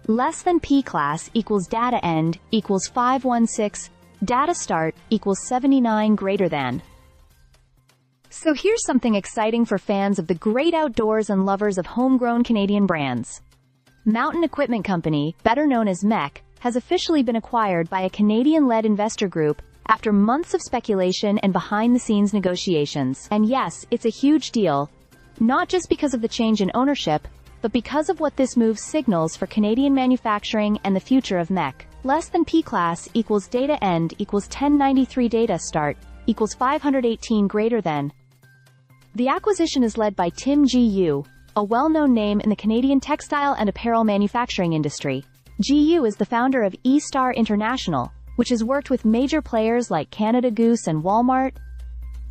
less than P class equals data end equals 516, data start equals 79 greater than. So here's something exciting for fans of the great outdoors and lovers of homegrown Canadian brands. Mountain Equipment Company, better known as MEC, has officially been acquired by a Canadian-led investor group after months of speculation and behind-the-scenes negotiations. And yes, it's a huge deal, not just because of the change in ownership, but because of what this move signals for Canadian manufacturing and the future of MEC. Less than P class equals data end equals 1093 data start equals 518 greater than. The acquisition is led by Tim Gu, a well-known name in the Canadian textile and apparel manufacturing industry. Gu is the founder of E-Star International, which has worked with major players like Canada Goose and Walmart,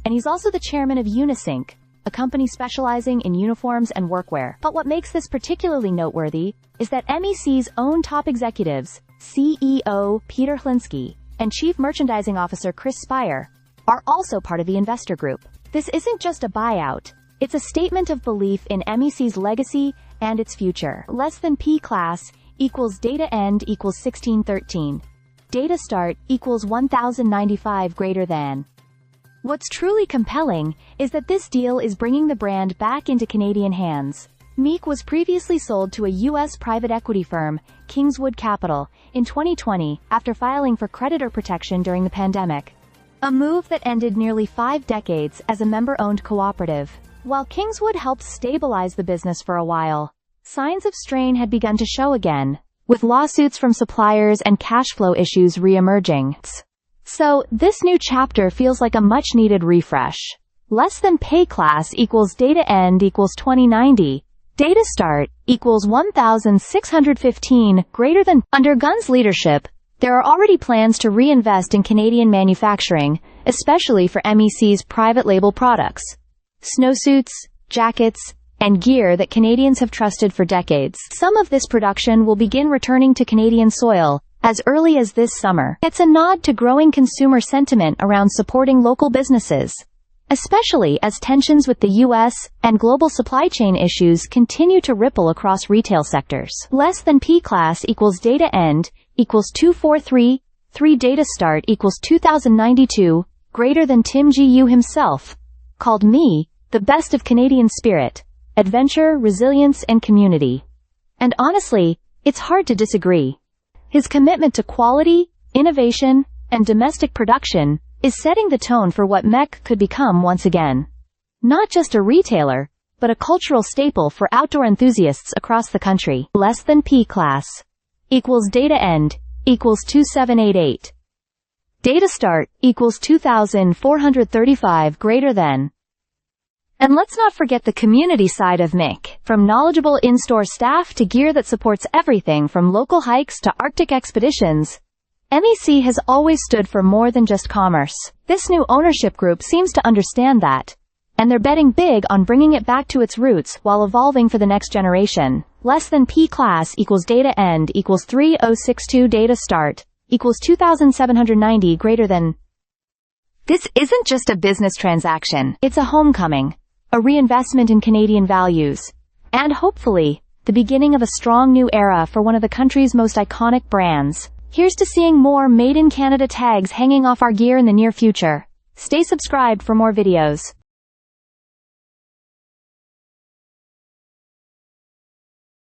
and he's also the chairman of Unisync, a company specializing in uniforms and workwear. But what makes this particularly noteworthy is that MEC's own top executives, CEO Peter Hlinsky and Chief Merchandising Officer Chris Spire, are also part of the investor group. This isn't just a buyout, it's a statement of belief in MEC's legacy and its future. Less than P class equals data end equals 1613. Data start equals 1095 greater than. What's truly compelling is that this deal is bringing the brand back into Canadian hands. MEC was previously sold to a U.S. private equity firm, Kingswood Capital, in 2020 after filing for creditor protection during the pandemic. A move that ended nearly 5 decades as a member-owned cooperative. While Kingswood helped stabilize the business for a while, signs of strain had begun to show again, with lawsuits from suppliers and cash flow issues re-emerging. So, this new chapter feels like a much-needed refresh. Less than P class equals data end equals 2090. Data start equals 1615 greater than. Under Gunn's leadership, there are already plans to reinvest in Canadian manufacturing, especially for MEC's private label products. Snowsuits, jackets, and gear that Canadians have trusted for decades. Some of this production will begin returning to Canadian soil as early as this summer. It's a nod to growing consumer sentiment around supporting local businesses, especially as tensions with the U.S. and global supply chain issues continue to ripple across retail sectors. Less than P class equals data end equals 243, 3 data start equals 2092, greater than. Tim Gu himself called me the best of Canadian spirit, adventure, resilience, and community. And honestly, it's hard to disagree. His commitment to quality, innovation, and domestic production is setting the tone for what MEC could become once again. Not just a retailer, but a cultural staple for outdoor enthusiasts across the country. Less than P class equals data end equals 2788. Data start equals 2435 greater than. And let's not forget the community side of MEC. From knowledgeable in-store staff to gear that supports everything from local hikes to Arctic expeditions, MEC has always stood for more than just commerce. This new ownership group seems to understand that, and they're betting big on bringing it back to its roots while evolving for the next generation. Less than P class equals data end equals 3062 data start equals 2790 greater than. This isn't just a business transaction, it's a homecoming, a reinvestment in Canadian values, and hopefully, the beginning of a strong new era for one of the country's most iconic brands. Here's to seeing more Made in Canada tags hanging off our gear in the near future. Stay subscribed for more videos.